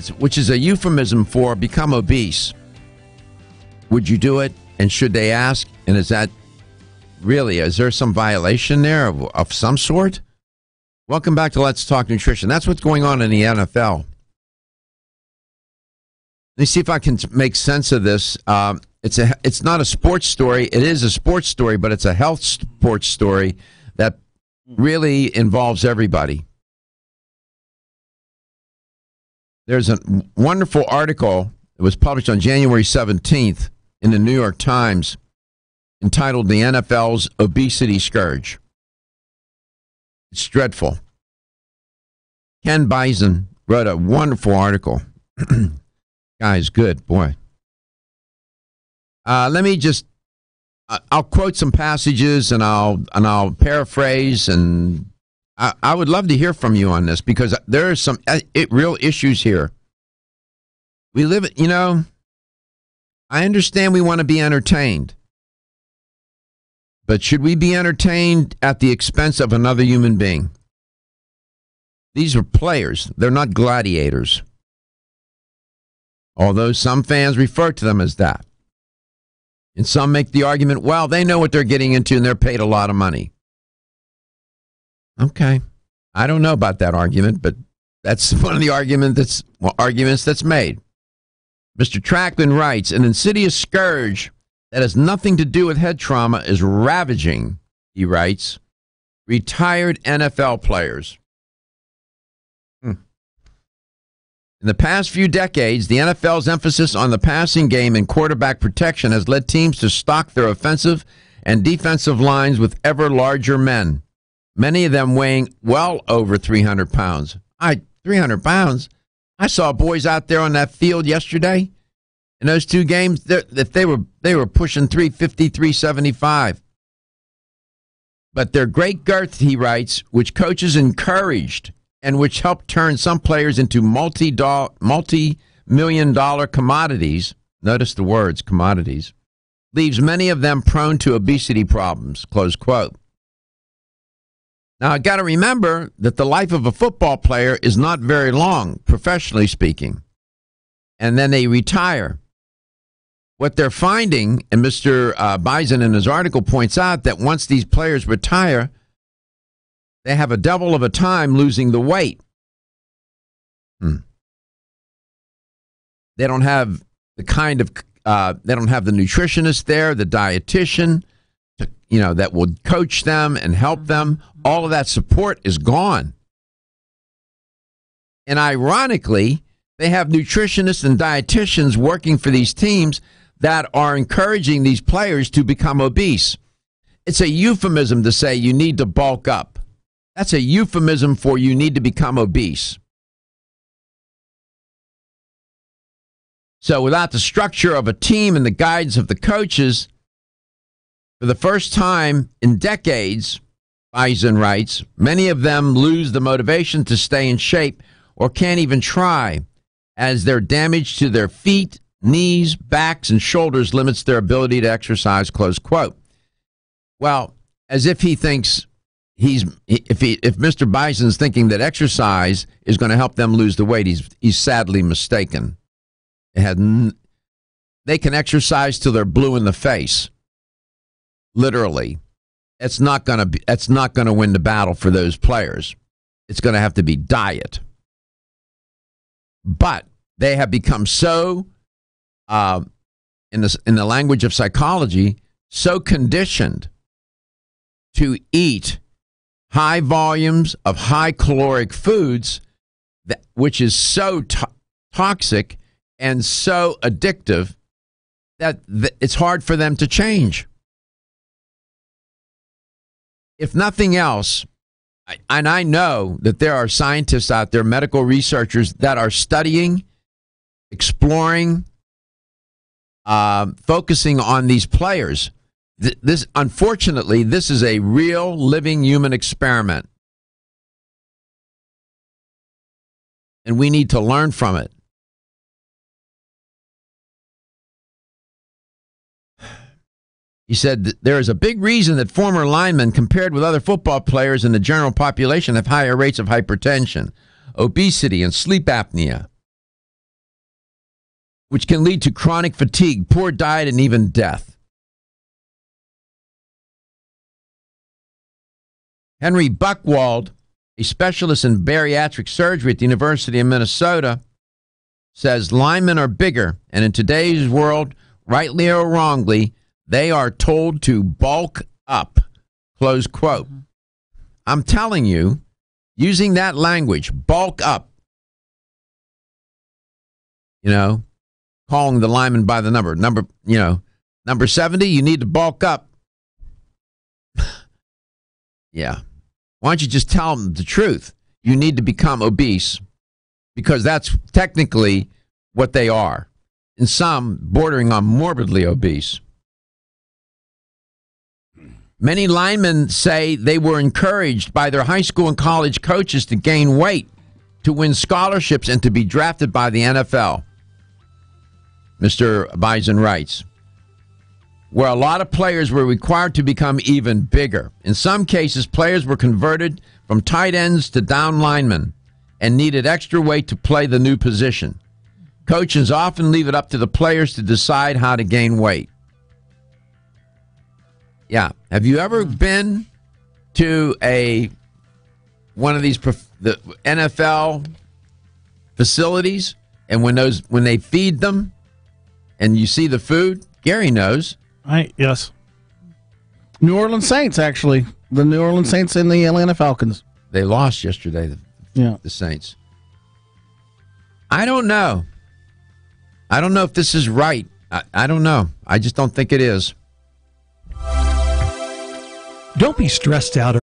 which is a euphemism for become obese. Would you do it? And should they ask? And is there some violation there of some sort? Welcome back to Let's Talk Nutrition. That's what's going on in the NFL. Let me see if I can make sense of this. It's not a sports story. It is a sports story, but it's a health sports story that really involves everybody. There's a wonderful article that was published on January 17th in the New York Times entitled The NFL's Obesity Scourge. It's dreadful. Ken Bison wrote a wonderful article. Guy's good, boy. Let me just, I'll quote some passages and I'll paraphrase, and I would love to hear from you on this because there are some real issues here. We live, I understand we want to be entertained, but should we be entertained at the expense of another human being? These are players. They're not gladiators. Although some fans refer to them as that. And some make the argument, well, they know what they're getting into and they're paid a lot of money. Okay. I don't know about that argument, but that's one of the arguments that's made. Mr. Trackman writes, an insidious scourge that has nothing to do with head trauma is ravaging, he writes, retired NFL players. In the past few decades, the NFL's emphasis on the passing game and quarterback protection has led teams to stock their offensive and defensive lines with ever larger men, many of them weighing well over 300 pounds. 300 pounds? I saw boys out there on that field yesterday. In those two games, they were pushing 350, 375. But their great girth, he writes, which coaches encouraged and which helped turn some players into multi-million-dollar commodities, notice the words, commodities, leaves many of them prone to obesity problems, close quote. Now, I got to remember that the life of a football player is not very long, professionally speaking, and then they retire. What they're finding, and Mr. Bison in his article points out, that once these players retire, they have a devil of a time losing the weight. They don't have the kind of, they don't have the nutritionist there, the dietitian, that will coach them and help them. All of that support is gone. And ironically, they have nutritionists and dietitians working for these teams that are encouraging these players to become obese. It's a euphemism to say you need to bulk up. That's a euphemism for you need to become obese. So without the structure of a team and the guidance of the coaches, for the first time in decades, Bison writes, many of them lose the motivation to stay in shape or can't even try, as their damage to their feet, knees, backs, and shoulders limits their ability to exercise, close quote. Well, as if he thinks if Mr. Bison's thinking that exercise is going to help them lose the weight, he's sadly mistaken. They can exercise till they're blue in the face. Literally. It's not going to win the battle for those players. It's going to have to be diet. But they have become so, in the language of psychology, so conditioned to eat high volumes of high caloric foods, which is so toxic and so addictive that it's hard for them to change. If nothing else, and I know that there are scientists out there, medical researchers that are studying, exploring, focusing on these players. Unfortunately, this is a real living human experiment. And we need to learn from it. He said there is a big reason that former linemen, compared with other football players in the general population, have higher rates of hypertension, obesity, and sleep apnea. which can lead to chronic fatigue, poor diet, and even death. Henry Buchwald, a specialist in bariatric surgery at the University of Minnesota, says linemen are bigger, and in today's world, rightly or wrongly, they are told to bulk up, close quote. I'm telling you, using that language, bulk up, calling the lineman by the number 70, you need to bulk up. Yeah. Why don't you just tell them the truth? You need to become obese, because that's technically what they are, and some bordering on morbidly obese. Many linemen say they were encouraged by their high school and college coaches to gain weight, to win scholarships, and to be drafted by the NFL. Mr. Bison writes, where a lot of players were required to become even bigger. In some cases, players were converted from tight ends to down linemen and needed extra weight to play the new position. Coaches often leave it up to the players to decide how to gain weight. Yeah. Have you ever been to one of these the NFL facilities, and when they feed them and you see the food? Gary knows. Yes. New Orleans Saints, actually. The New Orleans Saints and the Atlanta Falcons. They lost yesterday, the Saints. I don't know. I don't know if this is right. I don't know. I just don't think it is. Don't be stressed out.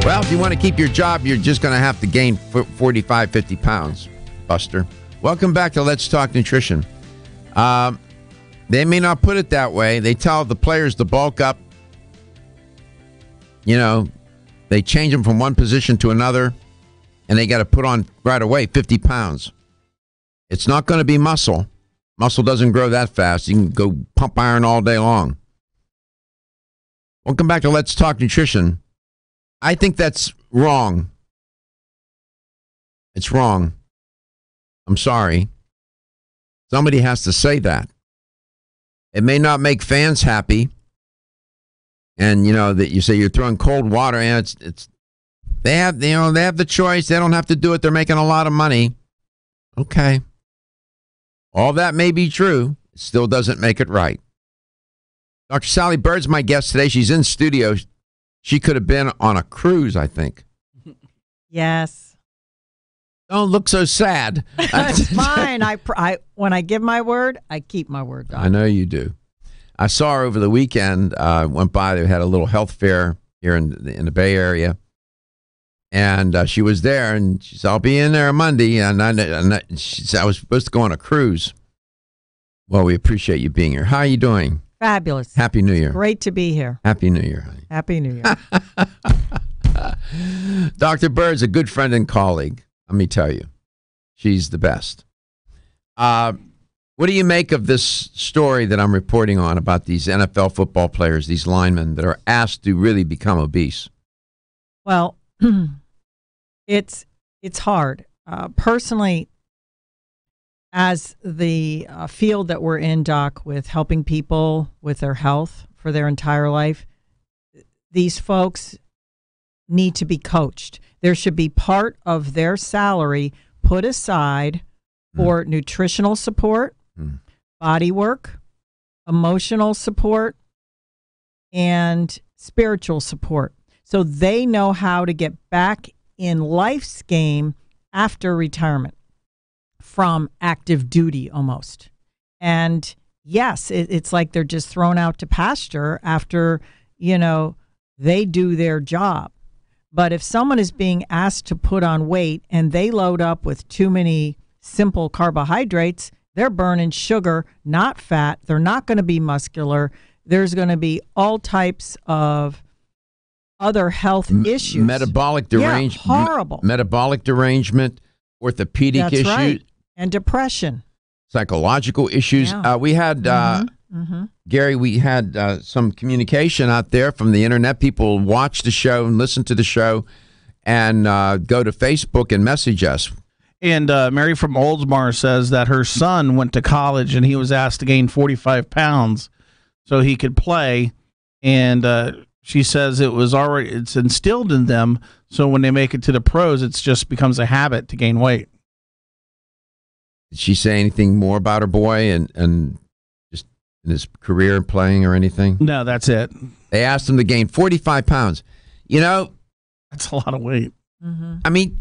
Well, if you want to keep your job, you're just going to have to gain 45, 50 pounds, Buster. Welcome back to Let's Talk Nutrition. They may not put it that way. They tell the players to bulk up. You know, they change them from one position to another, and they got to put on right away 50 pounds. It's not going to be muscle. Muscle doesn't grow that fast. You can go pump iron all day long. Welcome back to Let's Talk Nutrition. I think that's wrong. It's wrong. I'm sorry. Somebody has to say that. It may not make fans happy. And you know that you say you're throwing cold water, and it's they have the choice. They don't have to do it. They're making a lot of money. Okay. All that may be true. It still doesn't make it right. Dr. Sally Bird's my guest today. She's in studio. She could have been on a cruise, I think. Yes. Don't look so sad. It's fine. I when I give my word, I keep my word, Doc. I know you do. I saw her over the weekend. Went by. They had a little health fair here in the Bay Area. And she was there, and she said, I'll be in there Monday. And she said, I was supposed to go on a cruise. Well, we appreciate you being here. How are you doing? Fabulous. Happy New Year. Great to be here. Happy New Year, honey. Happy New Year. Dr. Bird's a good friend and colleague. Let me tell you. She's the best. What do you make of this story that I'm reporting on about these NFL football players, these linemen that are asked to really become obese? Well, it's hard. Personally, as the field that we're in, Doc, with helping people with their health for their entire life, these folks need to be coached. There should be part of their salary put aside for nutritional support, body work, emotional support, and spiritual support. So they know how to get back in life's game after retirement from active duty almost. And yes, it's like they're just thrown out to pasture after, they do their job. But if someone is being asked to put on weight and they load up with too many simple carbohydrates, they're burning sugar, not fat. They're not going to be muscular. There's going to be all types of other health issues. Metabolic derangement. Yeah, horrible. Metabolic derangement, orthopedic That's issues. Right. And depression. Psychological issues. Yeah. We had, Gary, we had some communication out there from the internet. People watch the show and listen to the show and go to Facebook and message us. And Mary from Oldsmar says that her son went to college and he was asked to gain 45 pounds so he could play. And she says it's instilled in them. So when they make it to the pros, it just becomes a habit to gain weight. Did she say anything more about her boy and just in his career playing or anything? No, that's it. They asked him to gain 45 pounds. That's a lot of weight. Mm-hmm. I mean,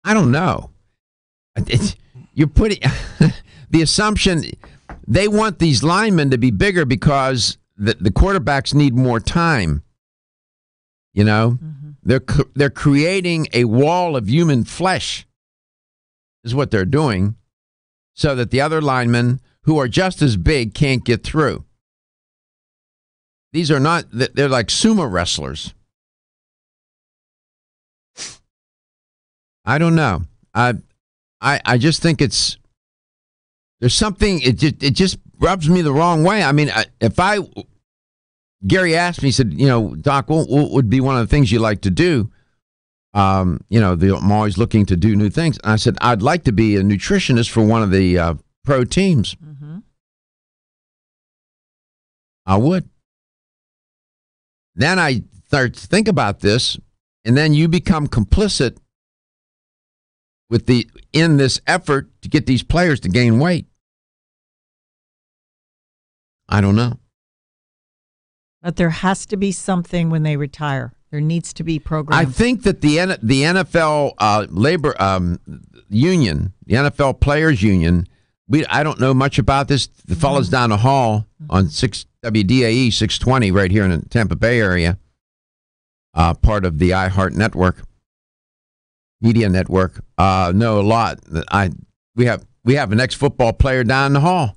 I don't know. You're putting the assumption they want these linemen to be bigger because the quarterbacks need more time. They're creating a wall of human flesh is what they're doing so that the other linemen who are just as big can't get through. These are not, they're like sumo wrestlers. I don't know. I just think there's something, it just rubs me the wrong way. I mean, Gary asked me, he said, Doc, what would be one of the things you like to do? I'm always looking to do new things. And I said, I'd like to be a nutritionist for one of the pro teams. Mm-hmm. I would. Then I start to think about this, and then you become complicit in this effort to get these players to gain weight. I don't know. But there has to be something when they retire. There needs to be programs. I think that the NFL labor union, the NFL Players Union, I don't know much about this. The fellows down the hall on WDAE 620 right here in the Tampa Bay area, part of the iHeart network, media network, know a lot. We have an ex-football player down the hall.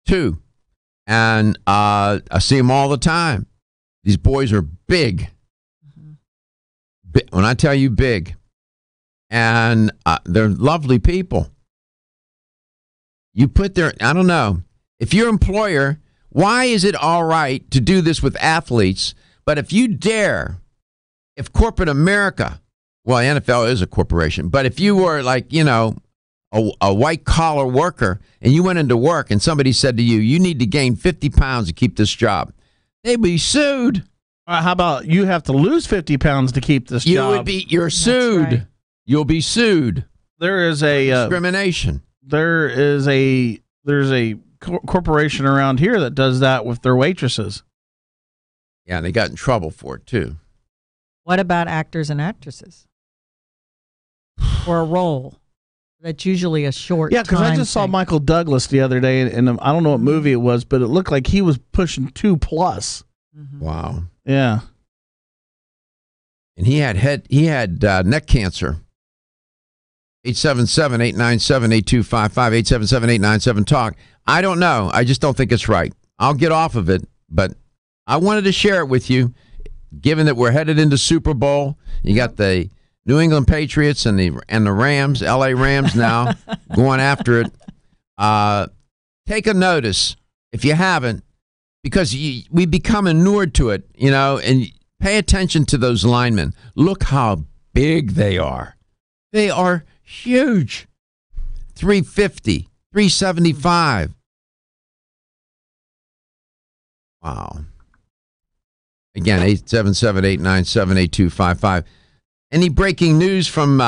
Two. And I see them all the time. These boys are big. When I tell you big. And they're lovely people. You put their, I don't know, if you're an employer, why is it all right to do this with athletes? But if you dare, if corporate America, well, the NFL is a corporation, but if you were like, you know, a white collar worker and you went into work and somebody said to you, you need to gain 50 pounds to keep this job, they'd be sued. How about you have to lose 50 pounds to keep this job? You're sued. Right. You'll be sued. There is a discrimination. There's a corporation around here that does that with their waitresses. Yeah, and they got in trouble for it too. What about actors and actresses? For a role that's usually a short. Yeah, because I just saw Michael Douglas the other day, and I don't know what movie it was, but it looked like he was pushing 2+. Mm-hmm. Wow. Yeah. And he had neck cancer. 877-897-8255, 877-897-TALK. I don't know. I just don't think it's right. I'll get off of it, but I wanted to share it with you, given that we're headed into Super Bowl. You got the New England Patriots and the Rams, LA Rams now, going after it. Take a notice, if you haven't, because we become inured to it, you know, and pay attention to those linemen. Look how big they are. They are huge. 350, 375. Wow. Again, 877-897-8255. Any breaking news from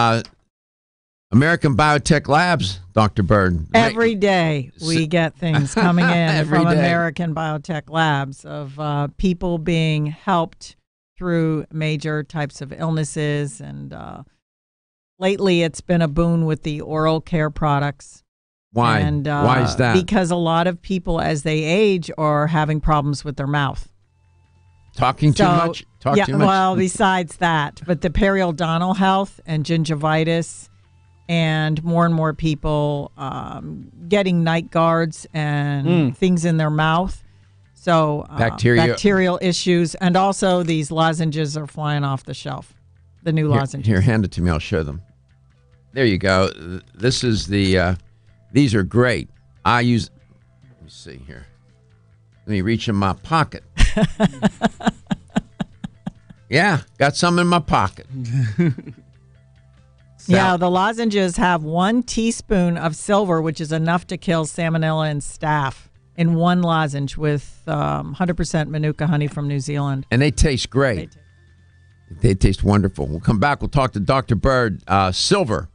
American Biotech Labs, Dr. Bird? Every day we get things coming in from day. American Biotech Labs of people being helped through major types of illnesses. And lately it's been a boon with the oral care products. Why? And, why is that? Because a lot of people, as they age, are having problems with their mouth. Talking too much? Too much? Well, besides that, but the periodontal health and gingivitis, and more people getting night guards and things in their mouth. So bacterial issues, and also these lozenges are flying off the shelf. The new lozenges. Here, hand it to me. I'll show them. There you go. This is the. These are great. Let me see here. Let me reach in my pocket. Yeah, got some in my pocket. Yeah, the lozenges have 1 teaspoon of silver, which is enough to kill salmonella and staph in one lozenge with 100% Manuka honey from New Zealand. And they taste great. They taste wonderful. We'll come back. We'll talk to Dr. Bird. Silver.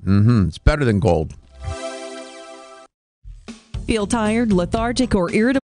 It's better than gold. Feel tired, lethargic, or irritable?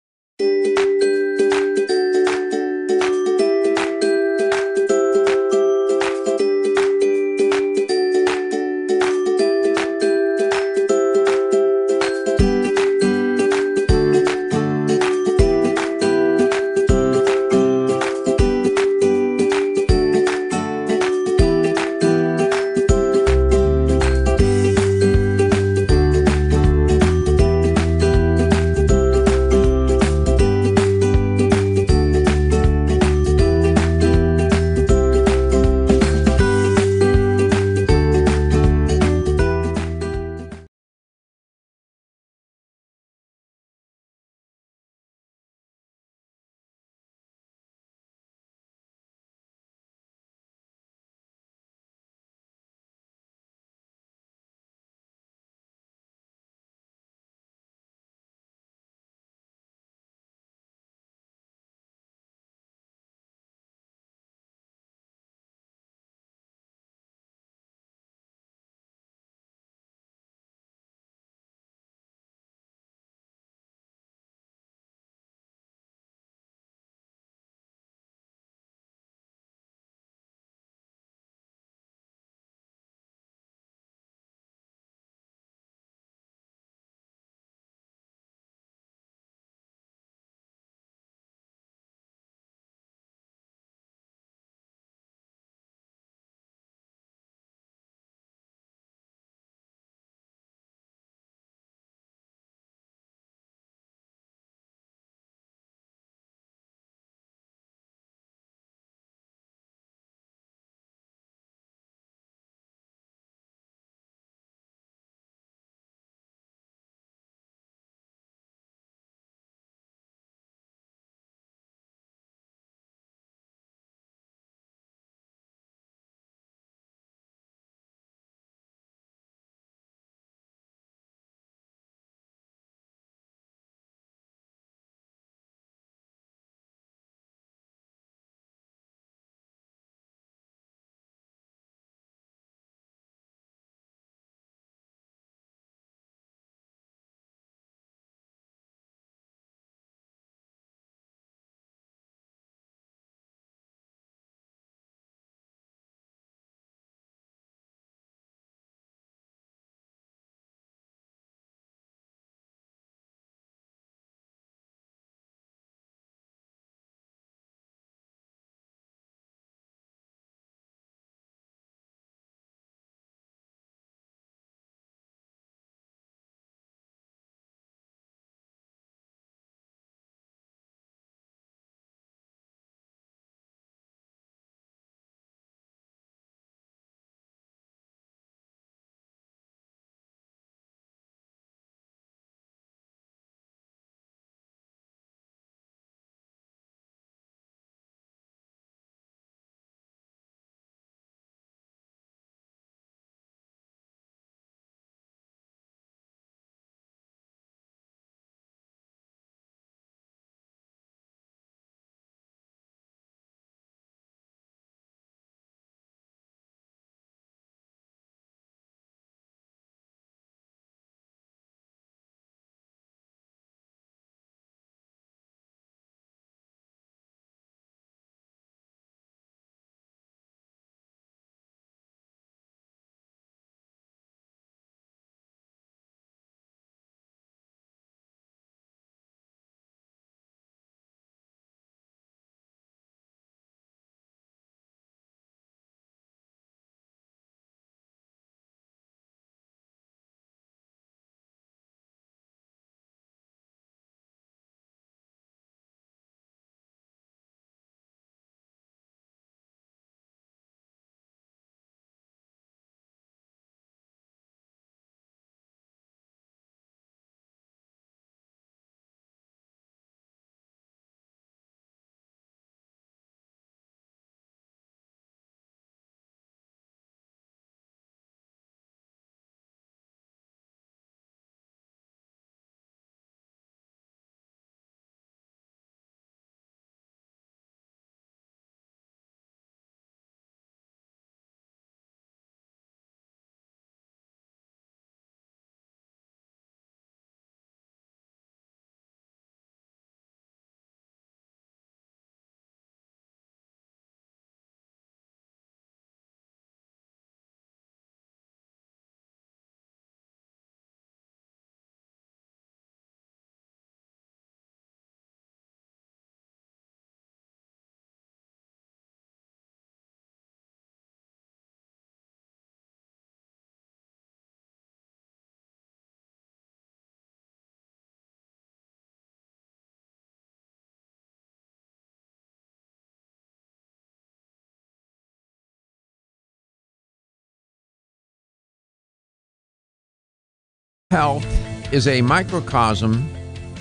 Health is a microcosm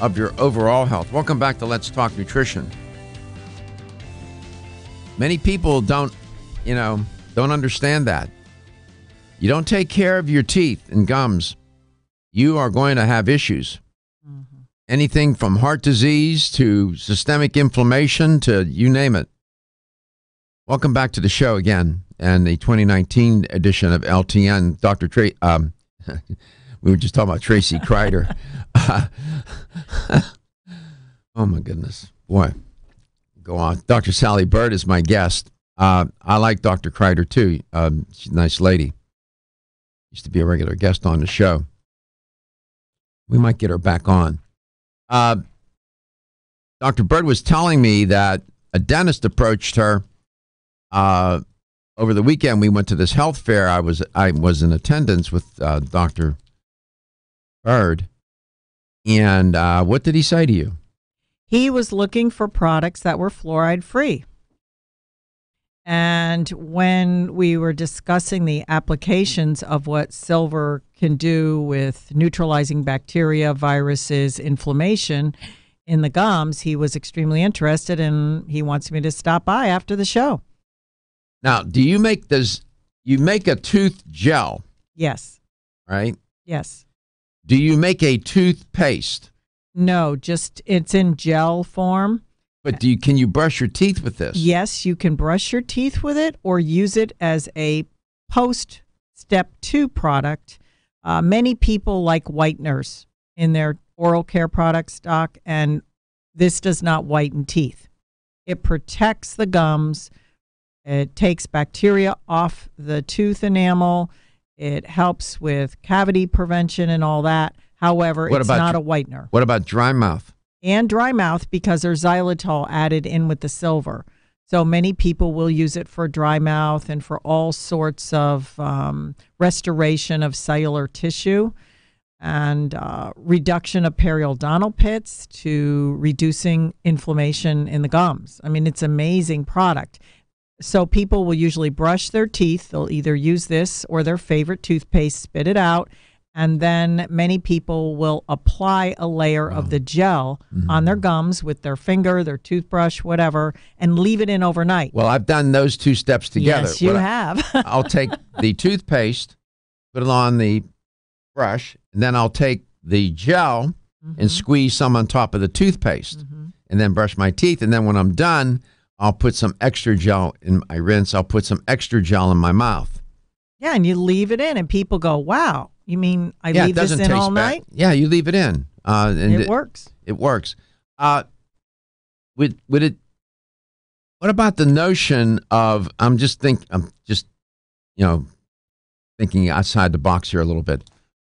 of your overall health. Welcome back to Let's Talk Nutrition. Many people don't understand that. You don't take care of your teeth and gums, you are going to have issues. Mm-hmm. Anything from heart disease to systemic inflammation to you name it. Welcome back to the show again, and the 2019 edition of LTN. Dr. We were just talking about Tracy Kreider. Oh my goodness, boy. Go on. Dr. Sally Bird is my guest. I like Dr. Kreider too. She's a nice lady. Used to be a regular guest on the show. We might get her back on. Dr. Bird was telling me that a dentist approached her over the weekend. We went to this health fair. I was in attendance with Dr. Bird. And what did he say to you? He was looking for products that were fluoride free. And when we were discussing the applications of what silver can do with neutralizing bacteria, viruses, inflammation in the gums, he was extremely interested, and he wants me to stop by after the show. Now, do you make this? You make a tooth gel? Yes. Right? Yes. Do you make a toothpaste? No, just it's in gel form. But can you brush your teeth with this? Yes, you can brush your teeth with it or use it as a post-step 2 product. Many people like whiteners in their oral care products, Doc, and this does not whiten teeth. It protects the gums. It takes bacteria off the tooth enamel. It helps with cavity prevention and all that. However, it's not a whitener. What about dry mouth? And dry mouth, because there's xylitol added in with the silver. So many people will use it for dry mouth and for all sorts of restoration of cellular tissue and reduction of periodontal pits to reducing inflammation in the gums. I mean, it's an amazing product. So people will usually brush their teeth. They'll either use this or their favorite toothpaste, spit it out, and then many people will apply a layer of the gel on their gums with their finger, their toothbrush, whatever, and leave it in overnight. Well, I've done those two steps together. Yes, you have. I'll take the toothpaste, put it on the brush, and then I'll take the gel and squeeze some on top of the toothpaste, and then brush my teeth. And then when I'm done, I'll put some extra gel in my rinse. I'll put some extra gel in my mouth. Yeah, and you leave it in, and people go, wow. You mean I leave this in all night? Yeah, you leave it in. And it works. It works. Would it? What about the notion of? I'm just thinking outside the box here a little bit.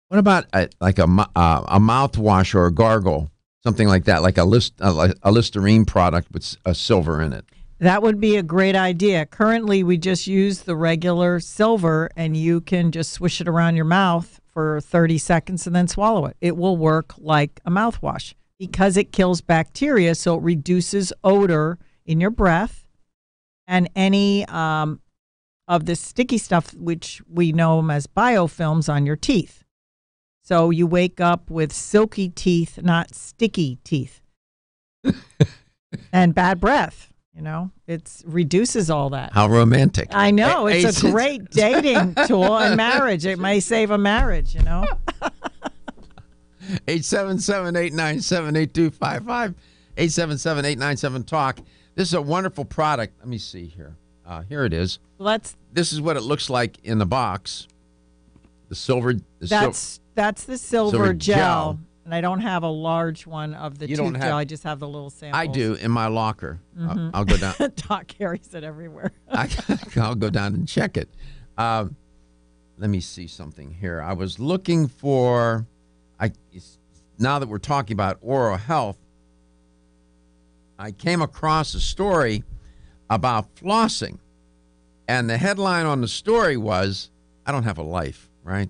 What about a mouthwash or a gargle, something like that, like a Listerine product with a silver in it? That would be a great idea. Currently, we just use the regular silver, and you can just swish it around your mouth for 30 seconds and then swallow it. It will work like a mouthwash because it kills bacteria, so it reduces odor in your breath and any of the sticky stuff, which we know them as biofilms, on your teeth. So you wake up with silky teeth, not sticky teeth. And bad breath. You know, it reduces all that. How romantic. I know. It's a great dating tool and marriage. It may save a marriage, 877-897-8255. 877-897-TALK. This is a wonderful product. Let me see here. Here it is. This is what it looks like in the box. The silver. That's the silver gel. And I don't have a large one of the tooth gel. I just have the little samples. I do in my locker. I'll go down. Doc carries it everywhere. I'll go down and check it. Let me see something here. I was looking for, now that we're talking about oral health, I came across a story about flossing. And the headline on the story was, I don't have a life, right?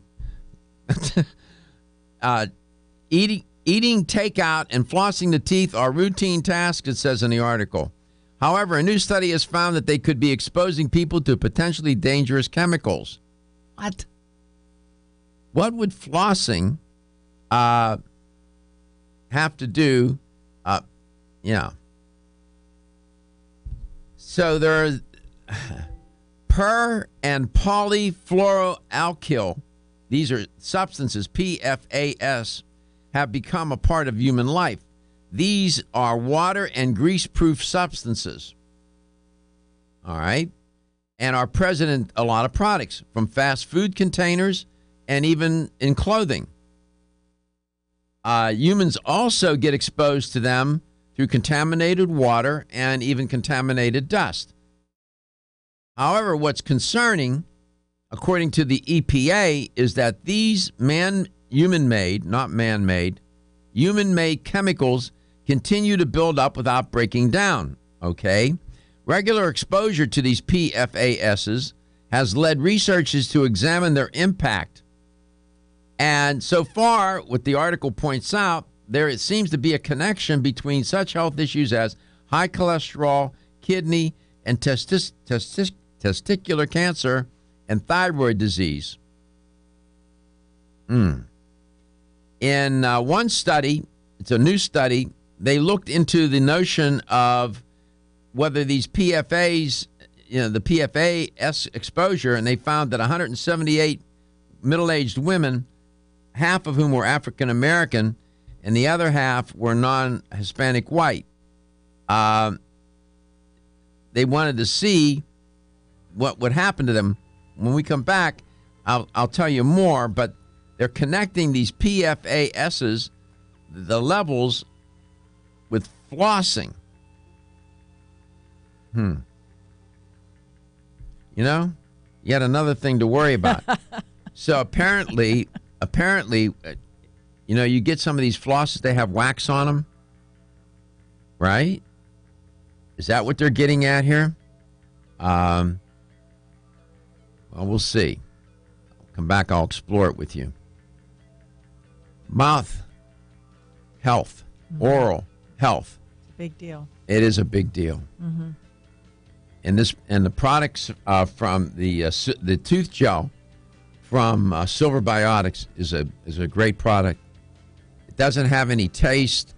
Eating takeout and flossing the teeth are routine tasks, it says in the article. However, a new study has found that they could be exposing people to potentially dangerous chemicals. What would flossing have to do, So there are per and polyfluoroalkyl. These are substances, PFAS, have become a part of human life. These are water and grease-proof substances. All right? And are present in a lot of products, from fast food containers and even in clothing. Humans also get exposed to them through contaminated water and even contaminated dust. However, what's concerning, according to the EPA, is that these human-made, not man-made, human-made chemicals continue to build up without breaking down, okay? Regular exposure to these PFASs has led researchers to examine their impact. And so far, what the article points out, there seems to be a connection between such health issues as high cholesterol, kidney, and testicular cancer and thyroid disease. In one study, it's a new study, they looked into the notion of whether these PFAs, the PFAS exposure, and they found that 178 middle-aged women, half of whom were African American, and the other half were non-Hispanic white. They wanted to see what would happen to them. When we come back, I'll tell you more, but they're connecting these PFASs, the levels, with flossing. Yet another thing to worry about. So apparently, you get some of these flosses, they have wax on them, right? Is that what they're getting at here? Well, we'll see. I'll come back, I'll explore it with you. Mouth health, oral health. Big deal. It is a big deal. Mm-hmm. And the products from the tooth gel from Silver Biotics is a great product. It doesn't have any taste.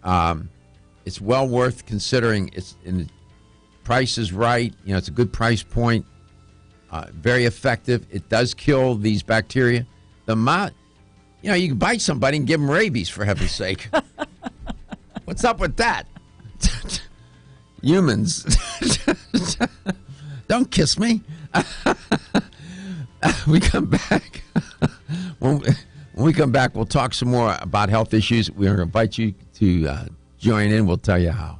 It's well worth considering. The price is right. It's a good price point. Very effective. It does kill these bacteria. The mouth, you can bite somebody and give them rabies, for heaven's sake. What's up with that? Humans. Don't kiss me. We come back. When we come back, we'll talk some more about health issues. We're going to invite you to join in. We'll tell you how.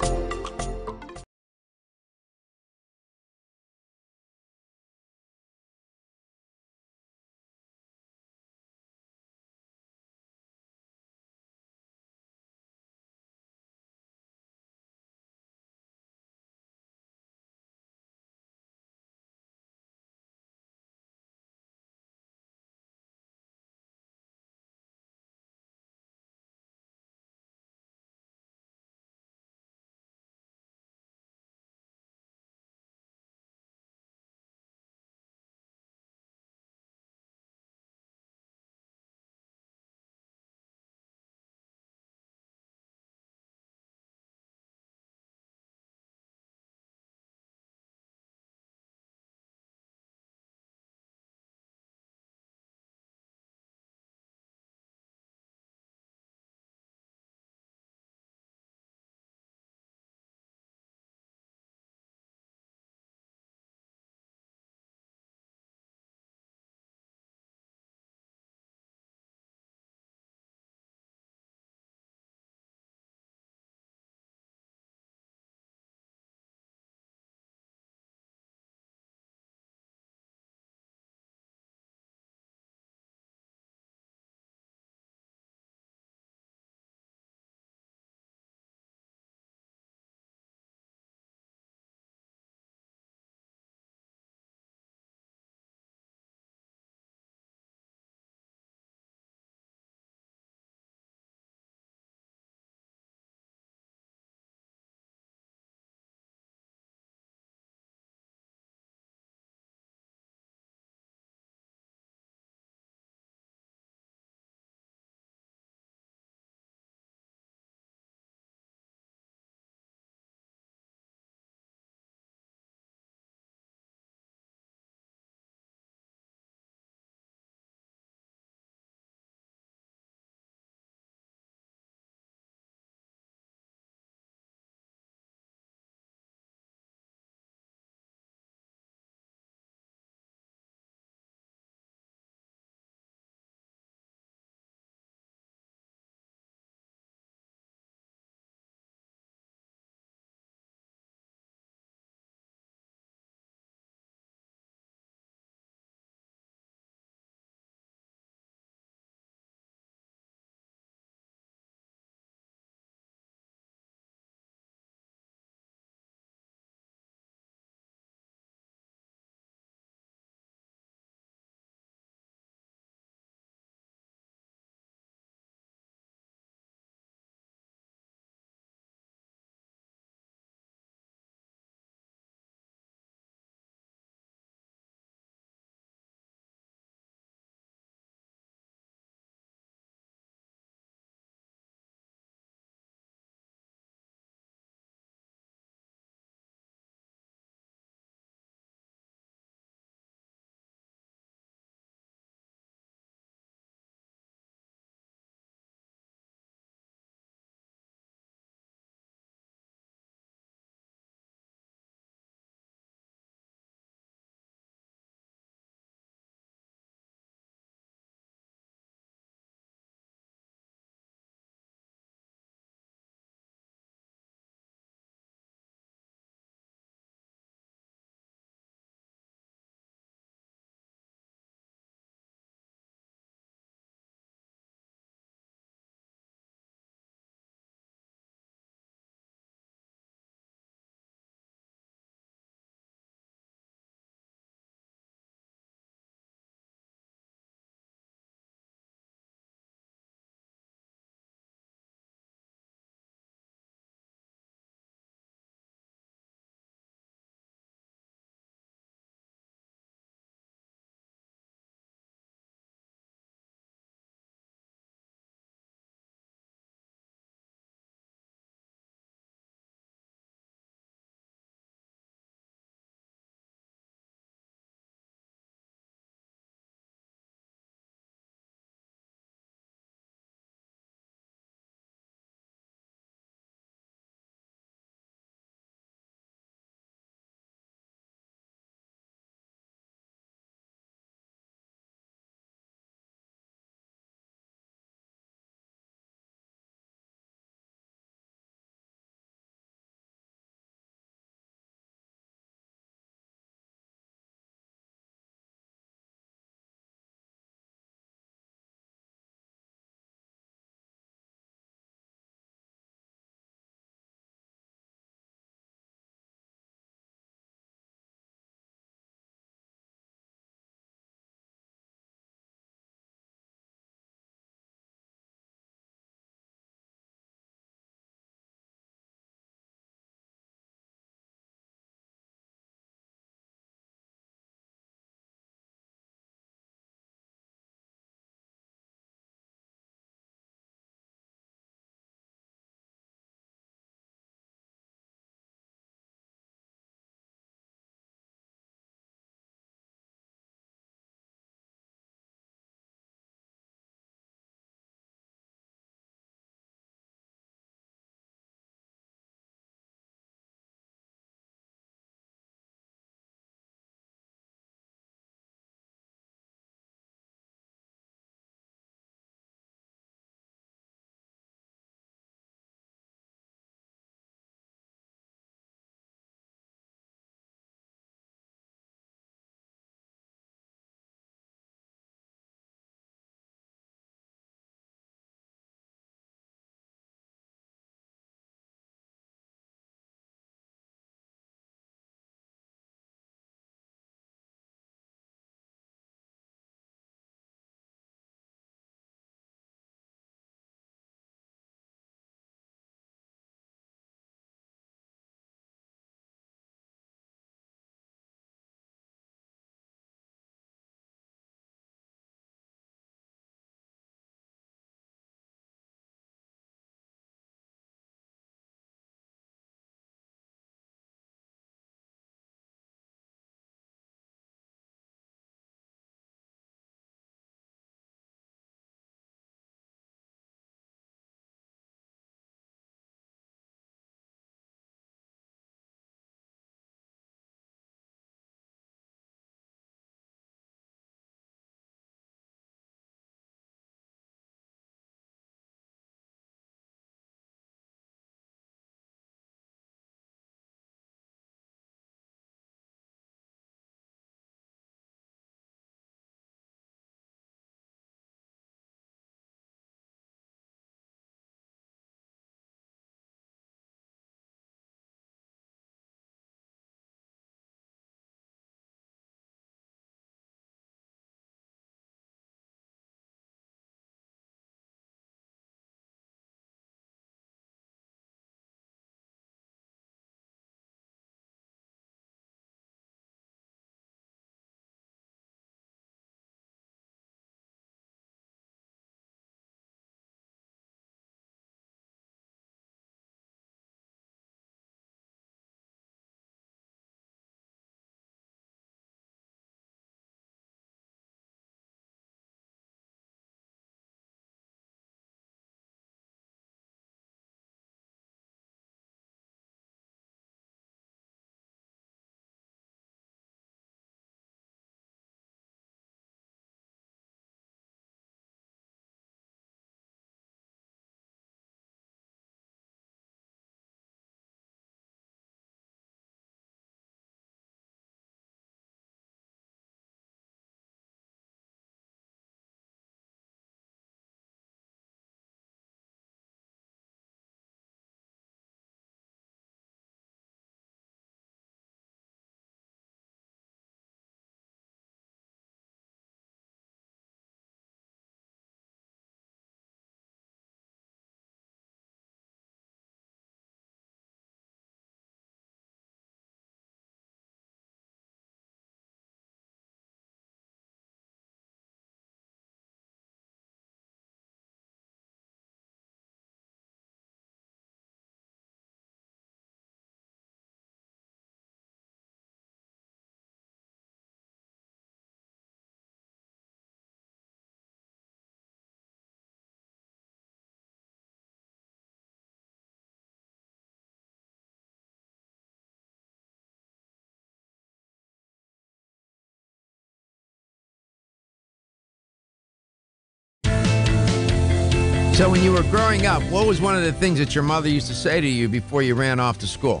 So when you were growing up, what was one of the things that your mother used to say to you before you ran off to school?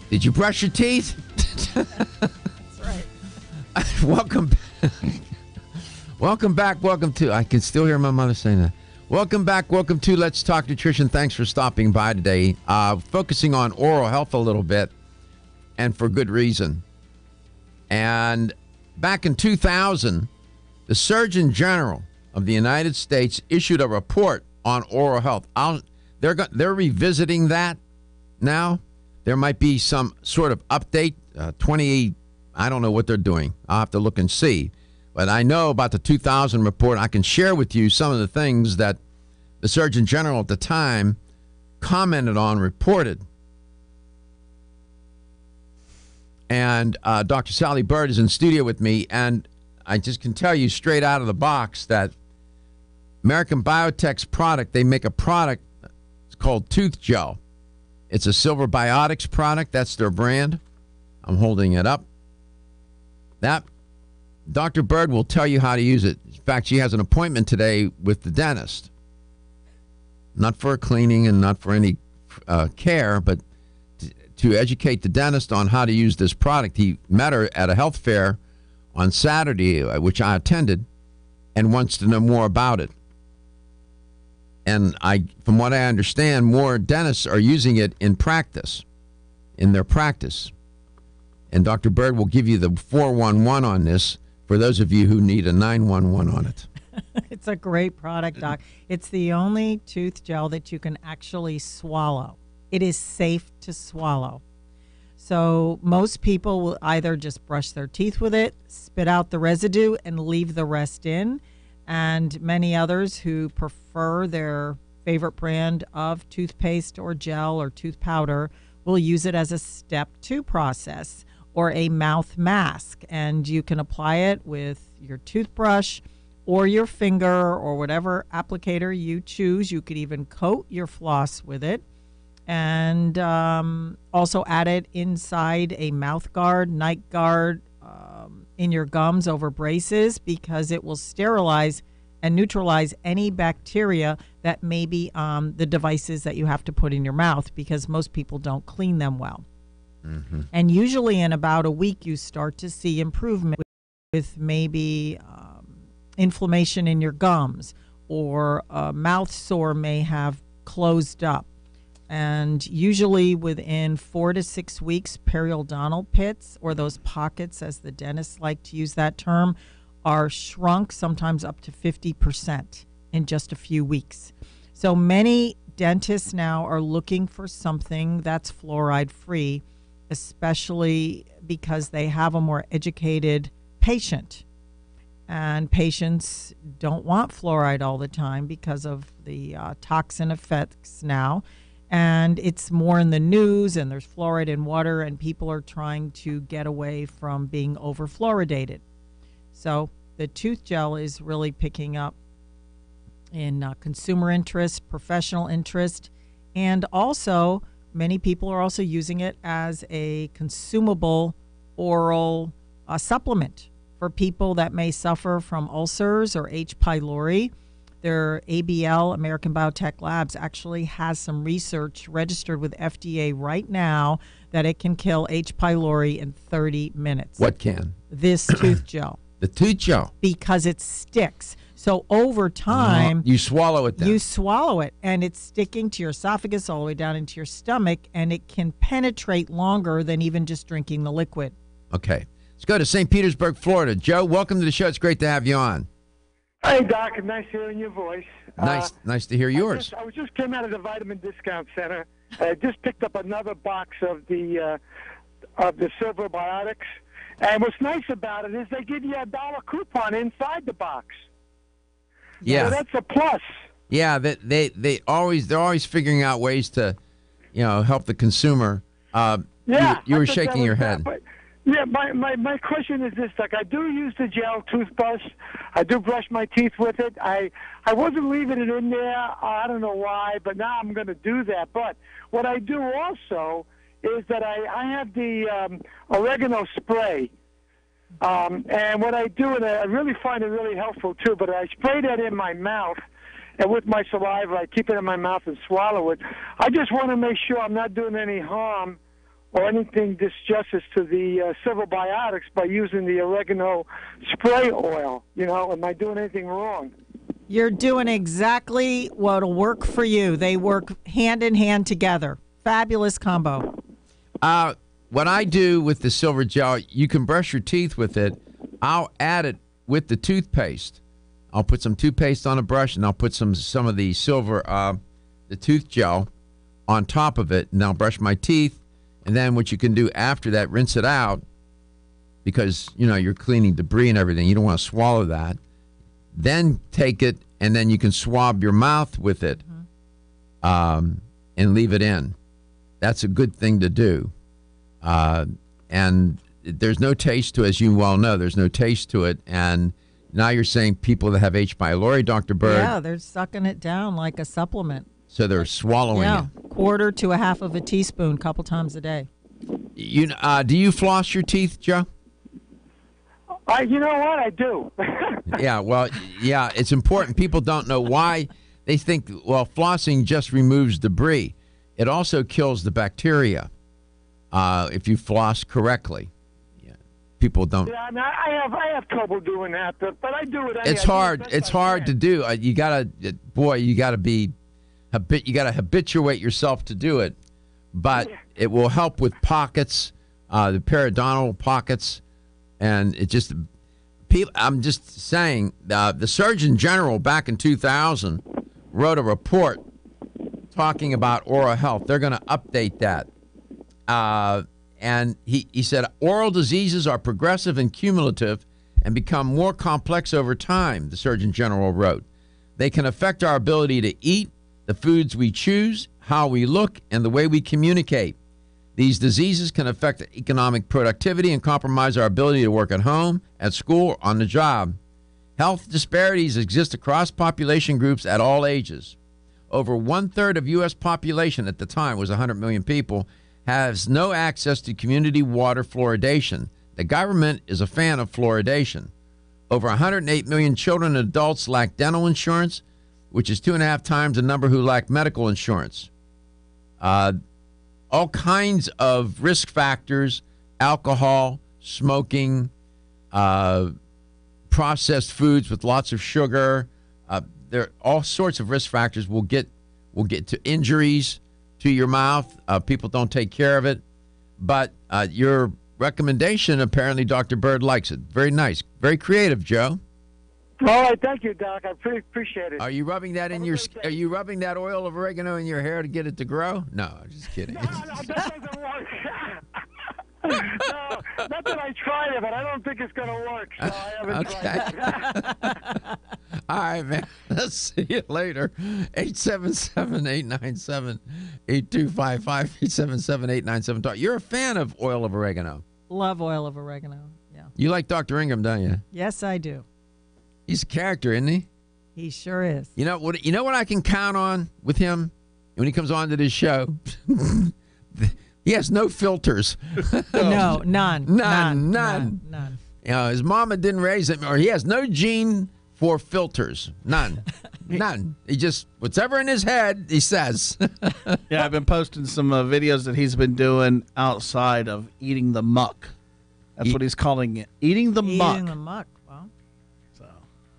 Did you brush your teeth? That's right. Welcome back. Welcome to, I can still hear my mother saying that. Welcome back. Welcome to Let's Talk Nutrition. Thanks for stopping by today. Focusing on oral health a little bit, and for good reason. And back in 2000, the Surgeon General of the United States issued a report on oral health. They're revisiting that now. There might be some sort of update. I don't know what they're doing. I'll have to look and see. But I know about the 2000 report. I can share with you some of the things that the Surgeon General at the time commented on, reported. And Dr. Sally Bird is in studio with me, and I just can tell you straight out of the box that American Biotech's product, they make a product, it's called Tooth Gel. It's a Silver Biotics product. That's their brand. I'm holding it up. That Dr. Bird will tell you how to use it. In fact, she has an appointment today with the dentist. Not for cleaning and not for any care, but to educate the dentist on how to use this product. He met her at a health fair on Saturday, which I attended, and wants to know more about it. And from what I understand, more dentists are using it in their practice. And Dr. Bird will give you the 411 on this for those of you who need a 911 on it. It's a great product, Doc. It's the only tooth gel that you can actually swallow. It is safe to swallow. So most people will either just brush their teeth with it, spit out the residue, and leave the rest in. And many others who prefer their favorite brand of toothpaste or gel or tooth powder will use it as a step 2 process or a mouth mask. And you can apply it with your toothbrush or your finger or whatever applicator you choose. You could even coat your floss with it. And also add it inside a mouth guard, night guard, in your gums over braces, because it will sterilize and neutralize any bacteria that may be on the devices that you have to put in your mouth, because most people don't clean them well. Mm-hmm. And usually in about a week, you start to see improvement with maybe inflammation in your gums, or a mouth sore may have closed up. And usually within 4 to 6 weeks, periodontal pits, or those pockets, as the dentists like to use that term, are shrunk, sometimes up to 50% in just a few weeks. So many dentists now are looking for something that's fluoride-free, especially because they have a more educated patient. And patients don't want fluoride all the time because of the toxin effects now. And it's more in the news, and there's fluoride in water, and people are trying to get away from being over-fluoridated. So the tooth gel is really picking up in consumer interest, professional interest, and also many people are also using it as a consumable oral supplement for people that may suffer from ulcers or H. pylori. Their ABL, American Biotech Labs, actually has some research registered with FDA right now that it can kill H. pylori in 30 minutes. What can? This tooth gel. The tooth gel. Because it sticks. So over time, you swallow it then. You swallow it, and it's sticking to your esophagus all the way down into your stomach, and it can penetrate longer than even just drinking the liquid. Okay. Let's go to St. Petersburg, Florida. Joe, welcome to the show. It's great to have you on. Hey, Doc. Nice hearing your voice. Nice to hear yours. I just came out of the Vitamin Discount Center. I just picked up another box of the Silver Biotics. And what's nice about it is they give you a $1 coupon inside the box. Yeah, so that's a plus. Yeah, they're always figuring out ways to, help the consumer. You were shaking your head. Yeah, my question is this, like, I do use the gel toothbrush. I do brush my teeth with it. I wasn't leaving it in there. I don't know why, but now I'm going to do that. But what I do also is that I have the oregano spray. And what I do, and I really find it really helpful too, but I spray that in my mouth, and with my saliva, I keep it in my mouth and swallow it. I just want to make sure I'm not doing any harm or anything disjustice to the silver biotics by using the oregano spray oil. Am I doing anything wrong? You're doing exactly what'll work for you. They work hand in hand together. Fabulous combo. What I do with the silver gel, you can brush your teeth with it. I'll add it with the toothpaste. I'll put some toothpaste on a brush, and I'll put some of the silver, the tooth gel on top of it, and I'll brush my teeth. And then what you can do after that, rinse it out, because, you're cleaning debris and everything. You don't want to swallow that. Then take it, and then you can swab your mouth with it and leave it in. That's a good thing to do. And there's no taste to it, as you well know. There's no taste to it. And now you're saying people that have H. pylori, Dr. Bird. Yeah, they're sucking it down like a supplement. So they're swallowing it. Quarter to a half of a teaspoon, a couple times a day. Do you floss your teeth, Joe? You know what? I do. Yeah, it's important. People don't know why. They think, flossing just removes debris. It also kills the bacteria if you floss correcally. Yeah, people don't. Yeah, I have trouble doing that, but I do it. It's hard. It's hard to do. You gotta habituate yourself to do it. But it will help with pockets, the periodontal pockets, and it just. I'm just saying, the Surgeon General back in 2000 wrote a report talking about oral health. They're going to update that. And he said oral diseases are progressive and cumulative and become more complex over time, the Surgeon General wrote. They can affect our ability to eat, the foods we choose, how we look, and the way we communicate. These diseases can affect economic productivity and compromise our ability to work at home, at school, or on the job. Health disparities exist across population groups at all ages. Over 1/3 of U.S. population at the time was 100 million people has no access to community water fluoridation. The government is a fan of fluoridation. Over 108 million children and adults lack dental insurance, which is 2.5 times the number who lack medical insurance. All kinds of risk factors, alcohol, smoking, processed foods with lots of sugar. There are all sorts of risk factors will get to injuries to your mouth. People don't take care of it. But your recommendation, apparently Dr. Bird likes it. Very nice. Very creative, Joe. All right, thank you, Doc. I appreciate it. Are you rubbing that in Are you rubbing that oil of oregano in your hair to get it to grow? No, I'm just kidding. No, that doesn't work. No, not that I tried it, but I don't think it's going to work. So I haven't tried it. All right, man. Let's see you later. 877-897-8255. 877-897-TALK. You're a fan of oil of oregano. Love oil of oregano. Yeah. You like Dr. Ingram, don't you? Yes, I do. He's a character, isn't he? He sure is. You know what I can count on with him when he comes on to this show? He has no filters. No, none. None. His mama didn't raise him, or he has no gene for filters. None. None. He just, whatever in his head, he says. Yeah, I've been posting some videos that he's been doing outside of eating the muck. That's what he's calling it. Eating the muck. Eating the muck. Well,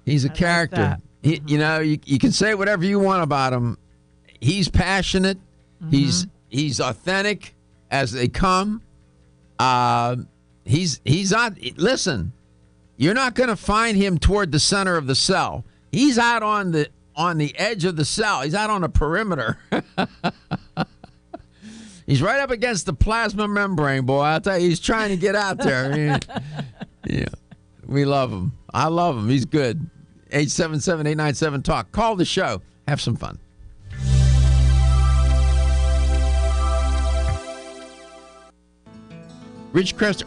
he's a character. Like you can say whatever you want about him. He's passionate. Mm-hmm. He's authentic as they come. He's on. Listen, you're not going to find him toward the center of the cell. He's out on the edge of the cell. He's out on the perimeter. He's right up against the plasma membrane, boy. I'll tell you, he's trying to get out there. Yeah, we love him. I love him. He's good. 877-897-TALK. Call the show. Have some fun. Ridgecrest.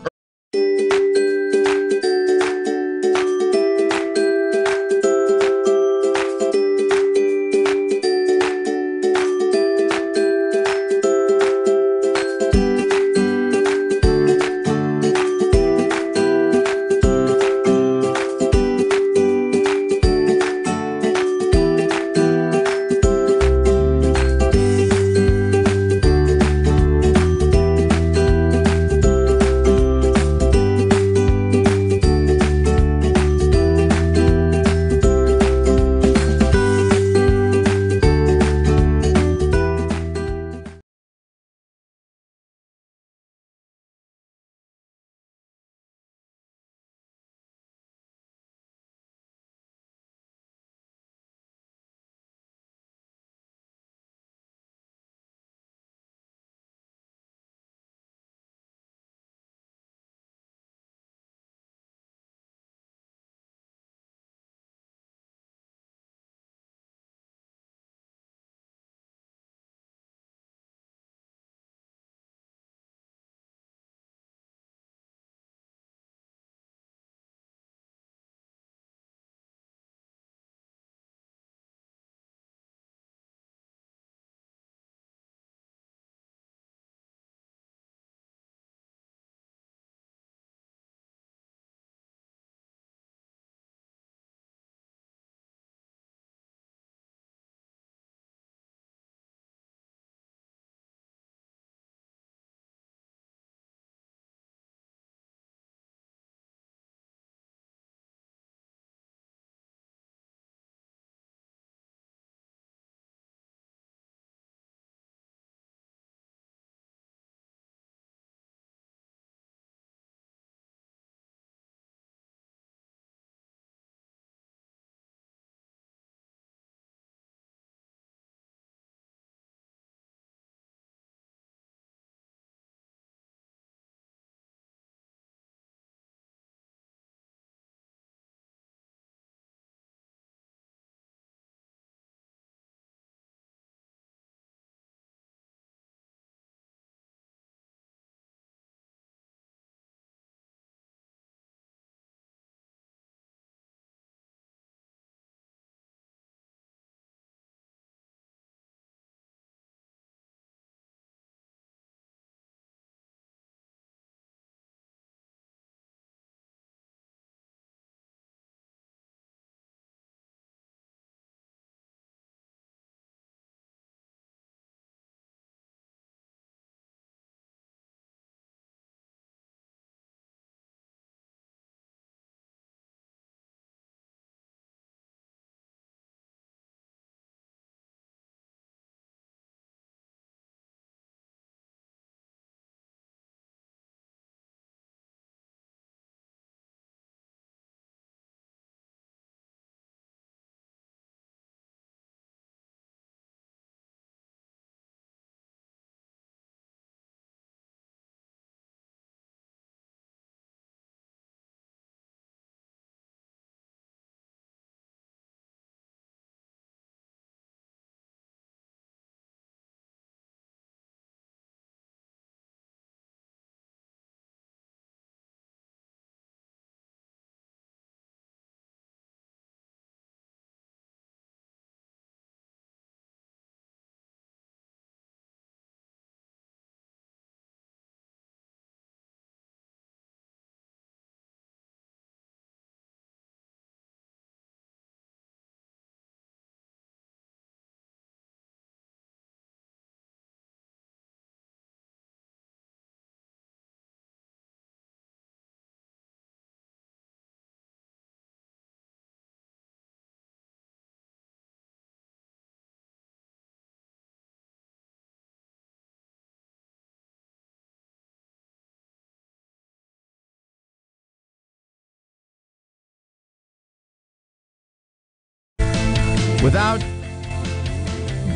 Without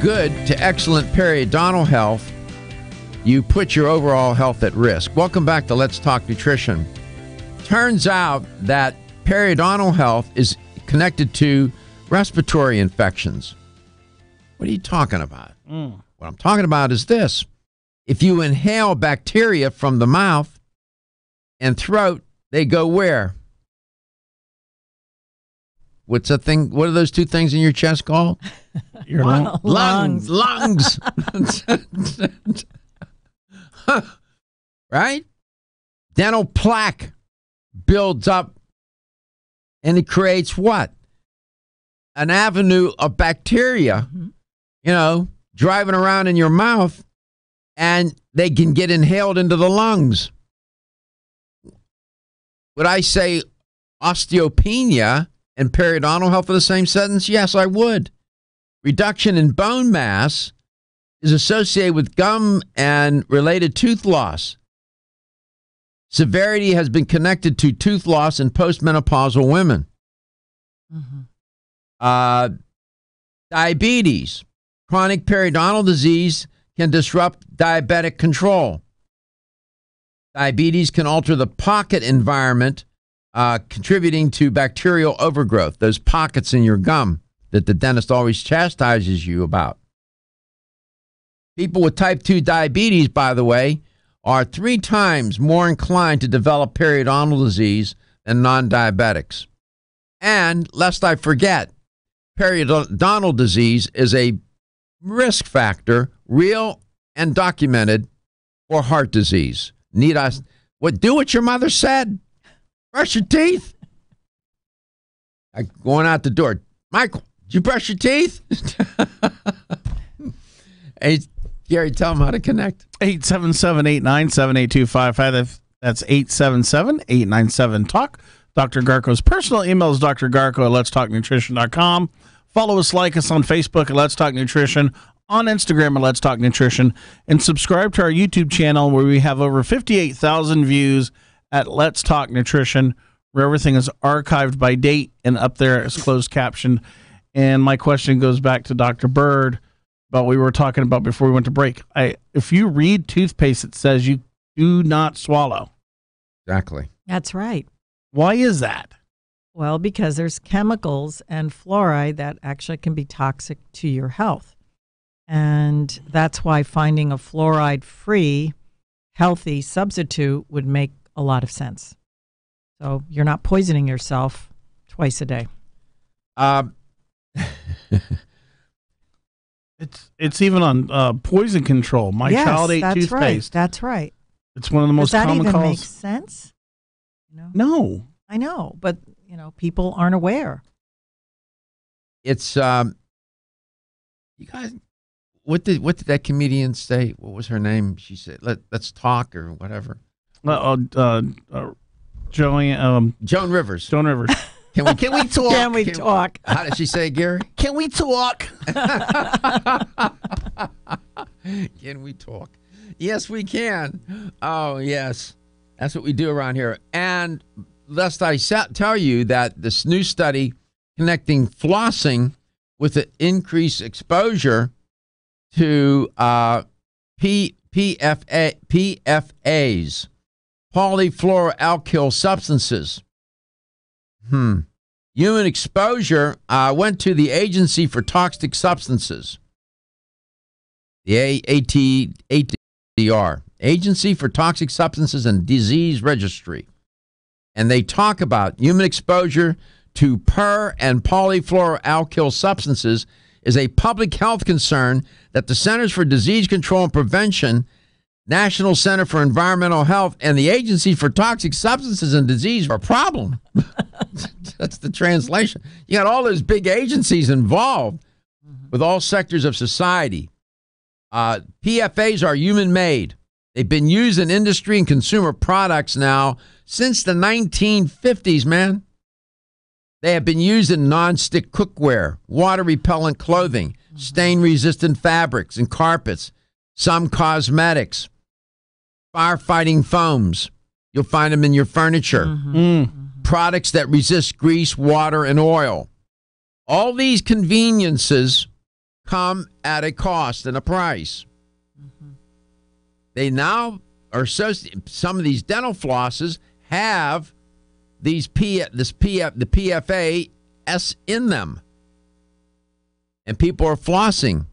good to excellent periodontal health, you put your overall health at risk. Welcome back to Let's Talk Nutrition. Turns out that periodontal health is connected to respiratory infections. What are you talking about? What I'm talking about is this. If you inhale bacteria from the mouth and throat, they go where? What's that thing? What are those two things in your chest called? Your Lungs. Lungs. Right? Dental plaque builds up and it creates what? An avenue of bacteria, driving around in your mouth, and they can get inhaled into the lungs. Would I say osteopenia and periodontal health are the same sentence? Yes, I would. Reduction in bone mass is associated with gum and related tooth loss. Severity has been connected to tooth loss in postmenopausal women. Diabetes. Chronic periodontal disease can disrupt diabetic control. Diabetes can alter the pocket environment, contributing to bacterial overgrowth, those pockets in your gum that the dentist always chastises you about. People with type 2 diabetes, by the way, are 3 times more inclined to develop periodontal disease than non-diabetics. And, lest I forget, periodontal disease is a risk factor, real and documented, for heart disease. Do what your mother said. Brush your teeth. Going out the door. Michael, did you brush your teeth? Hey, Gary, tell them how to connect. 877-897-8255. That's 877-897-TALK. Dr. Garko's personal email is drgarko@letstalknutrition.com. Follow us, like us on Facebook at Let's Talk Nutrition, on Instagram at Let's Talk Nutrition, and subscribe to our YouTube channel where we have over 58,000 views at Let's Talk Nutrition, where everything is archived by date and up there as closed caption. And my question goes back to Dr. Bird about what we were talking about before we went to break. If you read toothpaste, it says you do not swallow. Exactly. That's right. Why is that? Well, because there's chemicals and fluoride that actually can be toxic to your health. And that's why finding a fluoride-free, healthy substitute would make a lot of sense. So you're not poisoning yourself twice a day. It's even on poison control. My child ate toothpaste. Right. That's right. It's one of the most common calls. Does that even calls. make sense? No. I know, but people aren't aware. It's you guys. What did that comedian say? What was her name? She said, "Let's talk" or whatever. Joan Rivers. Joan Rivers. Can we talk? Can we talk? How did she say, Gary? Can we talk? Can we talk? Yes, we can. Oh, yes. That's what we do around here. And lest I tell you that this new study connecting flossing with an increased exposure to PFAs, polyfluoroalkyl substances. Human exposure went to the Agency for Toxic Substances, the ATR, Agency for Toxic Substances and Disease Registry. And they talk about human exposure to per and polyfluoroalkyl substances is a public health concern that the Centers for Disease Control and Prevention, National Center for Environmental Health, and the Agency for Toxic Substances and Disease are a problem. That's the translation. You got all those big agencies involved with all sectors of society. PFAs are human-made. They've been used in industry and consumer products now since the 1950s, man. They have been used in nonstick cookware, water-repellent clothing, stain-resistant fabrics and carpets, some cosmetics, firefighting foams. You'll find them in your furniture. Products that resist grease, water, and oil. All these conveniences come at a cost and a price. They now are some of these dental flosses have the PFAS in them, and people are flossing.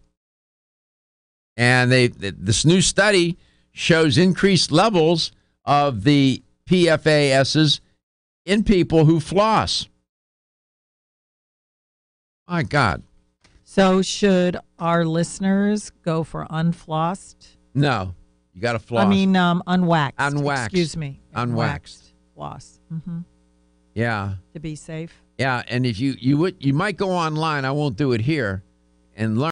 And this new study shows increased levels of the PFASs in people who floss. My God. So should our listeners go for unflossed? No, you got to floss. I mean, unwaxed. Unwaxed. Excuse me. Unwaxed. Floss. Yeah. To be safe. Yeah, and if you might go online, I won't do it here, and learn.